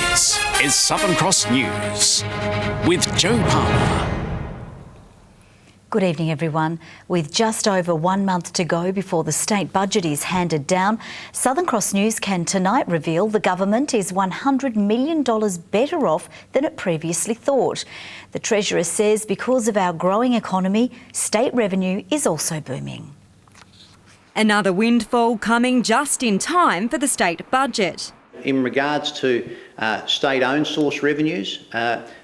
This is Southern Cross News with Joe Palmer. Good evening, everyone. With just over 1 month to go before the state budget is handed down, Southern Cross News can tonight reveal the government is $100 million better off than it previously thought. The Treasurer says because of our growing economy, state revenue is also booming. Another windfall coming just in time for the state budget. In regards to state-owned source revenues,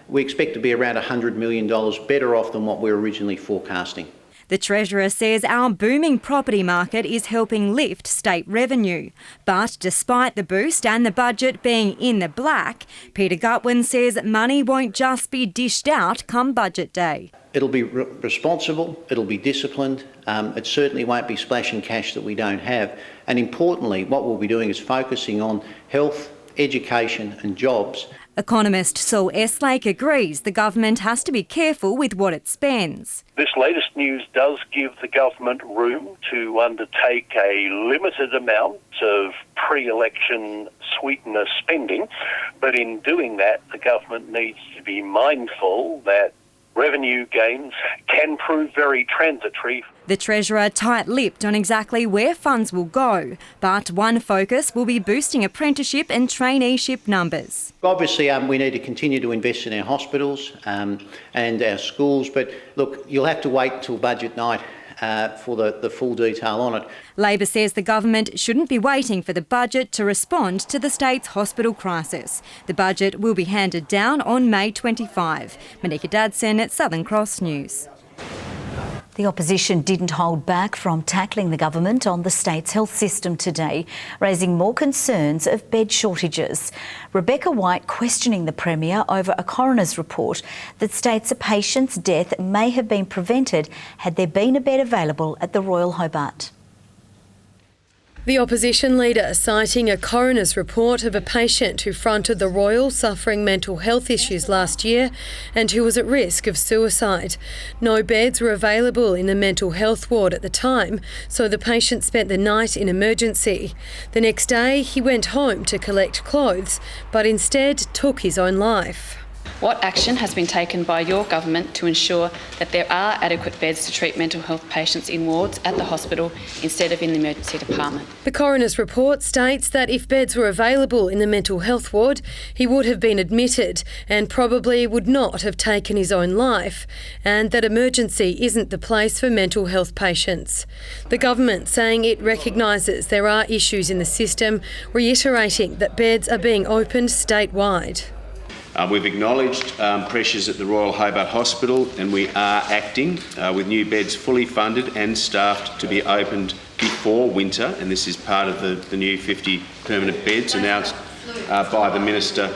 we expect to be around $100 million better off than what we were originally forecasting. The Treasurer says our booming property market is helping lift state revenue. But despite the boost and the budget being in the black, Peter Gutwin says money won't just be dished out come budget day. It'll be responsible, it'll be disciplined, it certainly won't be splashing cash that we don't have. And importantly, what we'll be doing is focusing on health, education and jobs. Economist Saul Estlake agrees the government has to be careful with what it spends. This latest news does give the government room to undertake a limited amount of pre-election sweetener spending, but in doing that, the government needs to be mindful that revenue gains can prove very transitory. The Treasurer tight-lipped on exactly where funds will go, but one focus will be boosting apprenticeship and traineeship numbers. Obviously, we need to continue to invest in our hospitals and our schools, but look, you'll have to wait till budget night for the full detail on it. Labor says the government shouldn't be waiting for the budget to respond to the state's hospital crisis. The budget will be handed down on May 25. Monika Dadson at Southern Cross News. The opposition didn't hold back from tackling the government on the state's health system today, raising more concerns of bed shortages. Rebecca White questioning the Premier over a coroner's report that states a patient's death may have been prevented had there been a bed available at the Royal Hobart. The opposition leader citing a coroner's report of a patient who fronted the Royal suffering mental health issues last year and who was at risk of suicide. No beds were available in the mental health ward at the time, so the patient spent the night in emergency. The next day he went home to collect clothes, but instead took his own life. What action has been taken by your government to ensure that there are adequate beds to treat mental health patients in wards at the hospital instead of in the emergency department? The coroner's report states that if beds were available in the mental health ward, he would have been admitted and probably would not have taken his own life, and that emergency isn't the place for mental health patients. The government saying it recognises there are issues in the system, reiterating that beds are being opened statewide. We've acknowledged pressures at the Royal Hobart Hospital, and we are acting with new beds fully funded and staffed to be opened before winter, and this is part of the new 50 permanent beds announced by the Minister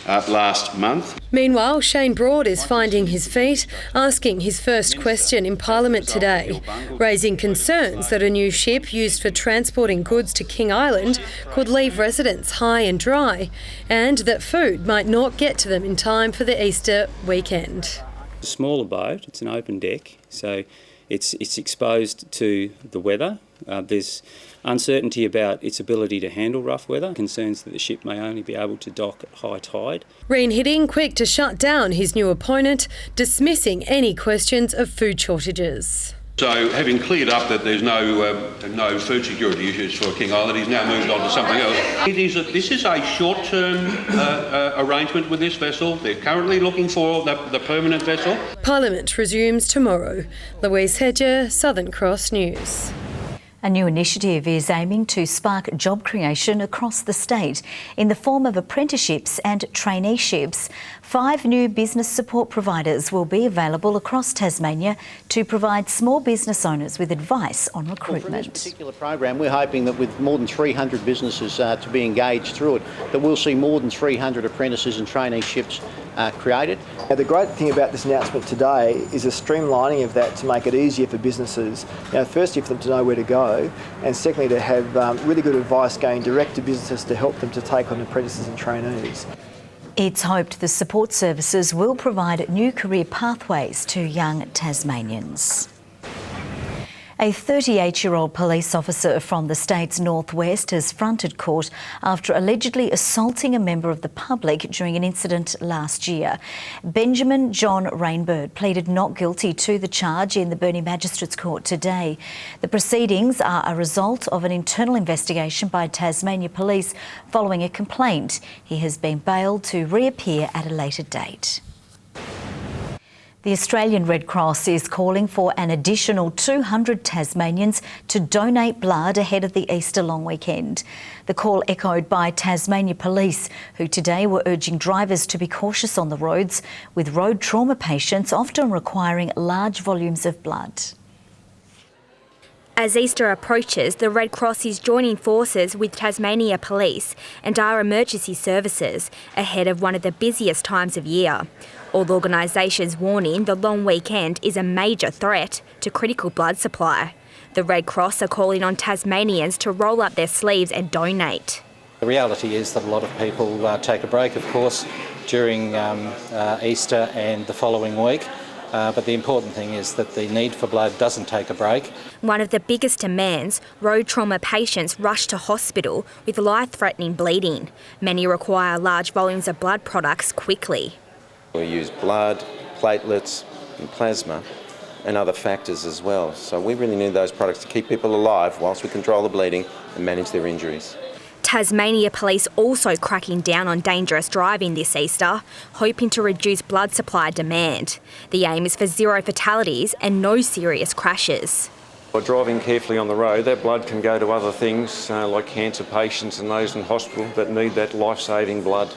last month. Meanwhile, Shane Broad is finding his feet, asking his first question in Parliament today, raising concerns that a new ship used for transporting goods to King Island could leave residents high and dry, and that food might not get to them in time for the Easter weekend. It's a smaller boat, it's an open deck, so it's exposed to the weather. There's uncertainty about its ability to handle rough weather, concerns that the ship may only be able to dock at high tide. Reen Hidding quick to shut down his new opponent, dismissing any questions of food shortages. So, having cleared up that there's no food security issues for King Island, he's now moved on to something else. This is a short-term arrangement with this vessel. They're currently looking for the permanent vessel. Parliament resumes tomorrow. Louise Hedger, Southern Cross News. A new initiative is aiming to spark job creation across the state in the form of apprenticeships and traineeships. 5 new business support providers will be available across Tasmania to provide small business owners with advice on recruitment. Well, for this particular program, we're hoping that with more than 300 businesses to be engaged through it, that we'll see more than 300 apprentices and traineeships created. Now, the great thing about this announcement today is a streamlining of that to make it easier for businesses. Firstly, for them to know where to go, and secondly, to have really good advice going direct to businesses to help them to take on apprentices and trainees. It's hoped the support services will provide new career pathways to young Tasmanians. A 38-year-old police officer from the state's northwest has fronted court after allegedly assaulting a member of the public during an incident last year. Benjamin John Rainbird pleaded not guilty to the charge in the Burnie Magistrates Court today. The proceedings are a result of an internal investigation by Tasmania Police following a complaint. He has been bailed to reappear at a later date. The Australian Red Cross is calling for an additional 200 Tasmanians to donate blood ahead of the Easter long weekend. The call echoed by Tasmania Police, who today were urging drivers to be cautious on the roads, with road trauma patients often requiring large volumes of blood. As Easter approaches, the Red Cross is joining forces with Tasmania Police and our emergency services ahead of one of the busiest times of year. All organisations warning the long weekend is a major threat to critical blood supply. The Red Cross are calling on Tasmanians to roll up their sleeves and donate. The reality is that a lot of people take a break, of course, during Easter and the following week. But the important thing is that the need for blood doesn't take a break. One of the biggest demands, road trauma patients rush to hospital with life-threatening bleeding. Many require large volumes of blood products quickly. We use blood, platelets and plasma and other factors as well. So we really need those products to keep people alive whilst we control the bleeding and manage their injuries. Tasmania Police also cracking down on dangerous driving this Easter, hoping to reduce blood supply demand. The aim is for 0 fatalities and no serious crashes. By driving carefully on the road, that blood can go to other things like cancer patients and those in hospital that need that life-saving blood.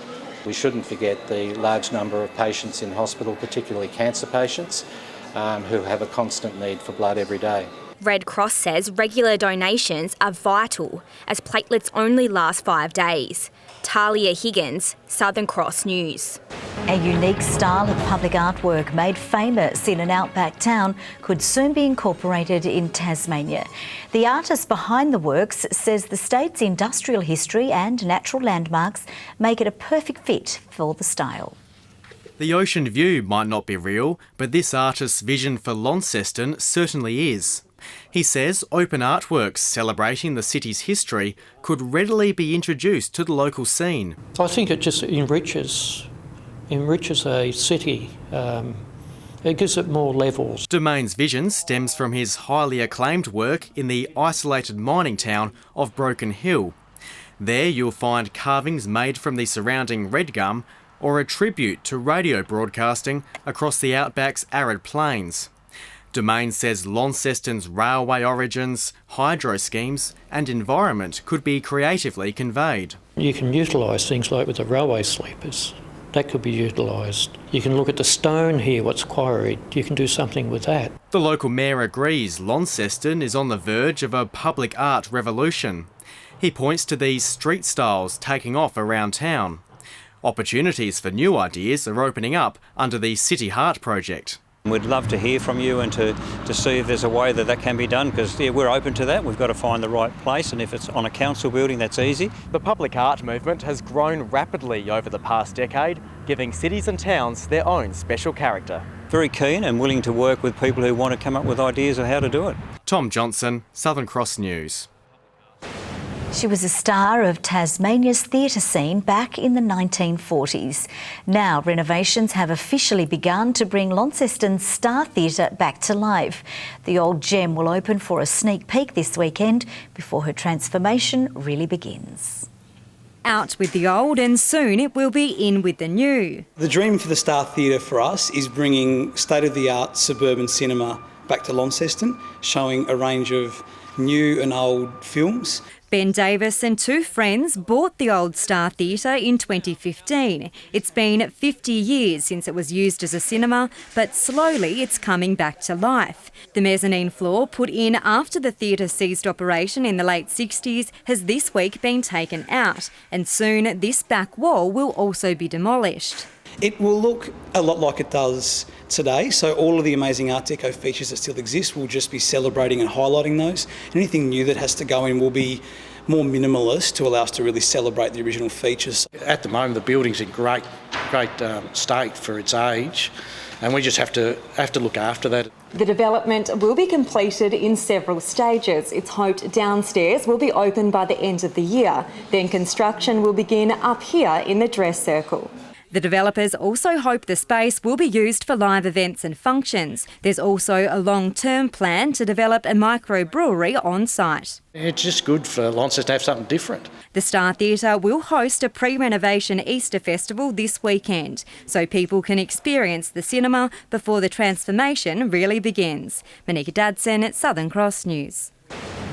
We shouldn't forget the large number of patients in hospital, particularly cancer patients, who have a constant need for blood every day. Red Cross says regular donations are vital as platelets only last 5 days. Talia Higgins, Southern Cross News. A unique style of public artwork made famous in an outback town could soon be incorporated in Tasmania. The artist behind the works says the state's industrial history and natural landmarks make it a perfect fit for the style. The ocean view might not be real, but this artist's vision for Launceston certainly is. He says open artworks celebrating the city's history could readily be introduced to the local scene. I think it just enriches a city. It gives it more levels. Domain's vision stems from his highly acclaimed work in the isolated mining town of Broken Hill. There you'll find carvings made from the surrounding red gum or a tribute to radio broadcasting across the outback's arid plains. Domain says Launceston's railway origins, hydro schemes and environment could be creatively conveyed. You can utilise things like with the railway sleepers. That could be utilised. You can look at the stone here, what's quarried. You can do something with that. The local mayor agrees Launceston is on the verge of a public art revolution. He points to these street styles taking off around town. Opportunities for new ideas are opening up under the City Heart project. We'd love to hear from you and to see if there's a way that can be done, because we're open to that. We've got to find the right place, and if it's on a council building, that's easy. The public art movement has grown rapidly over the past decade, giving cities and towns their own special character. Very keen and willing to work with people who want to come up with ideas of how to do it. Tom Johnson, Southern Cross News. She was a star of Tasmania's theatre scene back in the 1940s. Now, renovations have officially begun to bring Launceston's Star Theatre back to life. The old gem will open for a sneak peek this weekend before her transformation really begins. Out with the old and soon it will be in with the new. The dream for the Star Theatre for us is bringing state-of-the-art suburban cinema back to Launceston, showing a range of new and old films. Ben Davis and two friends bought the old Star Theatre in 2015. It's been 50 years since it was used as a cinema, but slowly it's coming back to life. The mezzanine floor, put in after the theatre ceased operation in the late 60s, has this week been taken out, and soon this back wall will also be demolished. It will look a lot like it does today, so all of the amazing Art Deco features that still exist will just be celebrating and highlighting those. Anything new that has to go in will be more minimalist to allow us to really celebrate the original features. At the moment the building's in great great state for its age, and we just have to look after that. The development will be completed in several stages. It's hoped downstairs will be open by the end of the year. Then construction will begin up here in the dress circle. The developers also hope the space will be used for live events and functions. There's also a long-term plan to develop a microbrewery on site. It's just good for Launceston to have something different. The Star Theatre will host a pre-renovation Easter festival this weekend, so people can experience the cinema before the transformation really begins. Monika Dadson at Southern Cross News.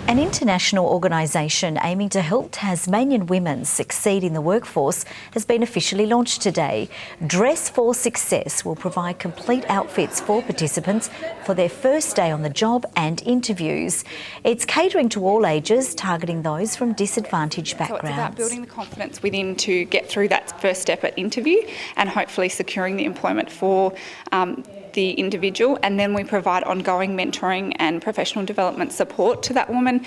An international organisation aiming to help Tasmanian women succeed in the workforce has been officially launched today. Dress for Success will provide complete outfits for participants for their first day on the job and interviews. It's catering to all ages, targeting those from disadvantaged backgrounds. So it's about building the confidence within to get through that first step at interview and hopefully securing the employment for the individual, and then we provide ongoing mentoring and professional development support to that woman.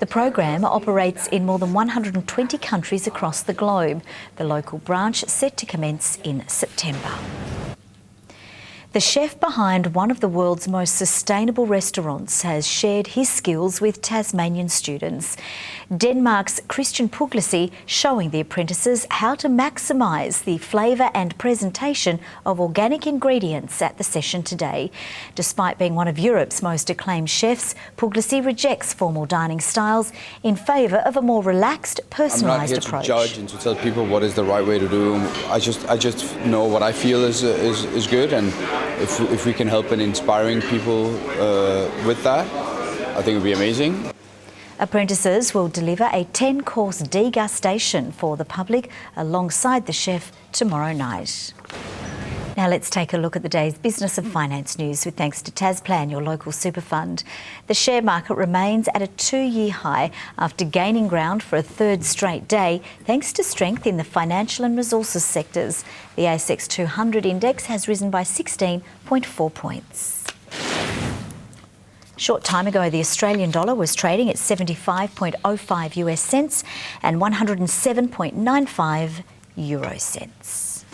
The program operates in more than 120 countries across the globe. The local branch set to commence in September. The chef behind one of the world's most sustainable restaurants has shared his skills with Tasmanian students. Denmark's Christian Puglisi showing the apprentices how to maximise the flavour and presentation of organic ingredients at the session today. Despite being one of Europe's most acclaimed chefs, Puglisi rejects formal dining styles in favour of a more relaxed, personalised approach. I'm not here to judge and to tell people what is the right way to do. I just know what I feel is good, and if we can help in inspiring people with that, I think it would be amazing. Apprentices will deliver a 10-course degustation for the public alongside the chef tomorrow night. Now let's take a look at the day's business and finance news with thanks to Tasplan, your local super fund. The share market remains at a 2-year high after gaining ground for a third straight day thanks to strength in the financial and resources sectors. The ASX 200 index has risen by 16.4 points. Short time ago, the Australian dollar was trading at 75.05 US cents and 107.95 euro cents.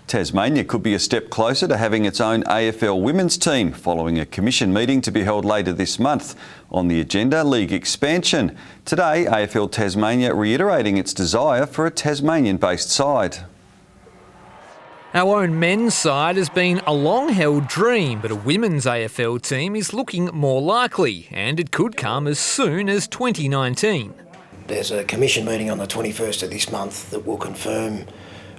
Tasmania could be a step closer to having its own AFL women's team following a commission meeting to be held later this month. On the agenda, league expansion. Today, AFL Tasmania reiterating its desire for a Tasmanian-based side. Our own men's side has been a long-held dream, but a women's AFL team is looking more likely, and it could come as soon as 2019. There's a commission meeting on the 21st of this month that will confirm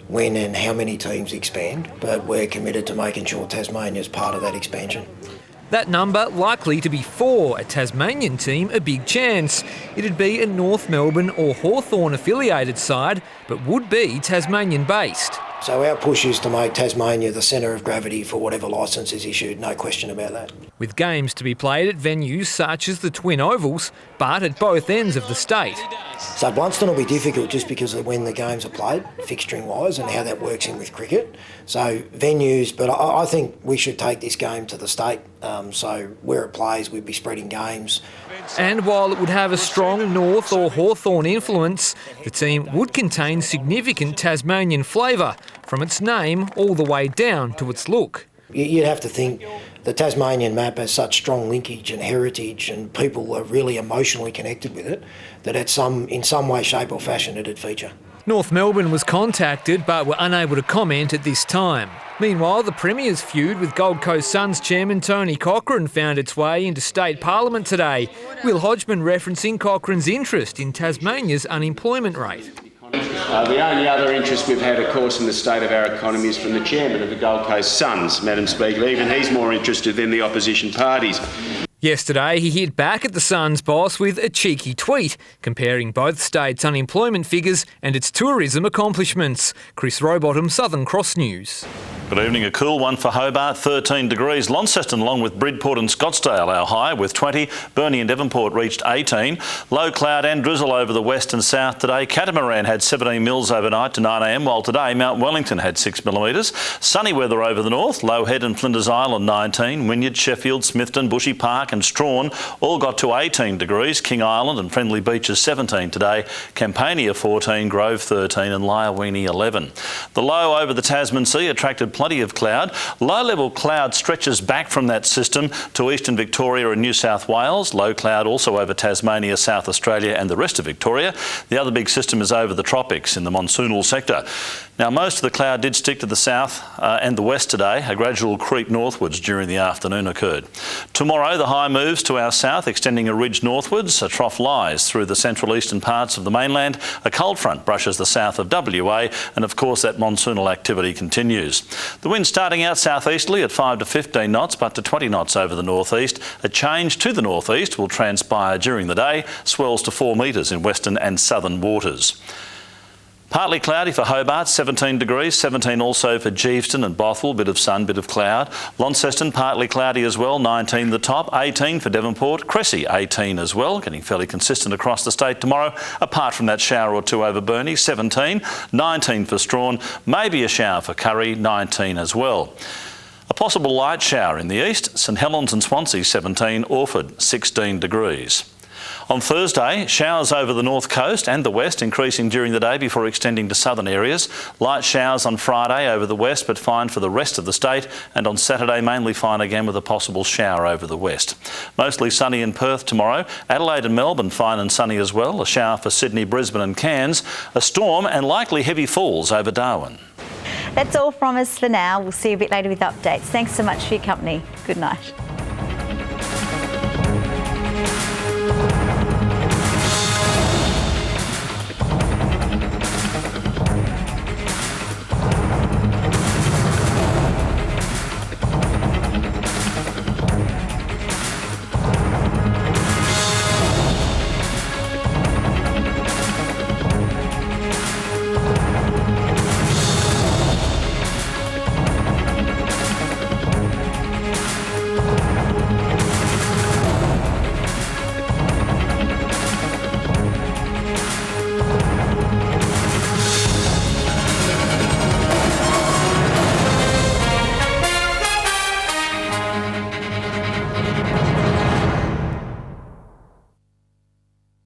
when and how many teams expand, but we're committed to making sure Tasmania is part of that expansion. That number likely to be 4, a Tasmanian team a big chance. It'd be a North Melbourne or Hawthorn affiliated side, but would be Tasmanian-based. So our push is to make Tasmania the centre of gravity for whatever licence is issued, no question about that. With games to be played at venues such as the Twin Ovals, but at both ends of the state. So Blunston will be difficult just because of when the games are played, fixturing-wise, and how that works in with cricket. So venues, but I think we should take this game to the state. So where it plays, we'd be spreading games. And while it would have a strong North or Hawthorn influence, the team would contain significant Tasmanian flavour, from its name all the way down to its look. You'd have to think the Tasmanian map has such strong linkage and heritage, and people are really emotionally connected with it, that in some way, shape or fashion it'd feature. North Melbourne was contacted but were unable to comment at this time. Meanwhile, the Premier's feud with Gold Coast Suns chairman Tony Cochrane found its way into state parliament today. Will Hodgman referencing Cochrane's interest in Tasmania's unemployment rate. The only other interest we've had, of course, in the state of our economy is from the chairman of the Gold Coast Suns, Madam Speaker. Even he's more interested than the opposition parties. Yesterday, he hit back at the Suns boss with a cheeky tweet, comparing both states' unemployment figures and its tourism accomplishments. Chris Rowbottom, Southern Cross News. Good evening. A cool one for Hobart, 13 degrees. Launceston along with Bridport and Scottsdale our high with 20. Burnie and Devonport reached 18. Low cloud and drizzle over the west and south today. Catamaran had 17 mils overnight to 9 a.m, while today Mount Wellington had 6 millimetres. Sunny weather over the north. Low Head and Flinders Island 19. Wynyard, Sheffield, Smithton, Bushy Park and Strawn all got to 18 degrees. King Island and Friendly Beaches 17 today. Campania 14, Grove 13 and Lyowini 11. The low over the Tasman Sea attracted plenty of cloud. Low-level cloud stretches back from that system to eastern Victoria and New South Wales. Low cloud also over Tasmania, South Australia and the rest of Victoria. The other big system is over the tropics in the monsoonal sector. Now, most of the cloud did stick to the south and the west today. A gradual creep northwards during the afternoon occurred. Tomorrow, the high moves to our south, extending a ridge northwards. A trough lies through the central eastern parts of the mainland. A cold front brushes the south of WA, and of course that monsoonal activity continues. The wind starting out southeasterly at 5 to 15 knots, but to 20 knots over the northeast. A change to the northeast will transpire during the day. Swells to 4 metres in western and southern waters. Partly cloudy for Hobart, 17 degrees, 17 also for Geeveston and Bothwell, bit of sun, bit of cloud. Launceston, partly cloudy as well, 19 the top, 18 for Devonport. Cressy, 18 as well, getting fairly consistent across the state tomorrow, apart from that shower or two over Burnie, 17, 19 for Strawn, maybe a shower for Curry, 19 as well. A possible light shower in the east, St Helens and Swansea, 17, Orford, 16 degrees. On Thursday, showers over the north coast and the west, increasing during the day before extending to southern areas. Light showers on Friday over the west, but fine for the rest of the state. And on Saturday, mainly fine again with a possible shower over the west. Mostly sunny in Perth tomorrow. Adelaide and Melbourne, fine and sunny as well. A shower for Sydney, Brisbane and Cairns. A storm and likely heavy falls over Darwin. That's all from us for now. We'll see you a bit later with updates. Thanks so much for your company. Good night.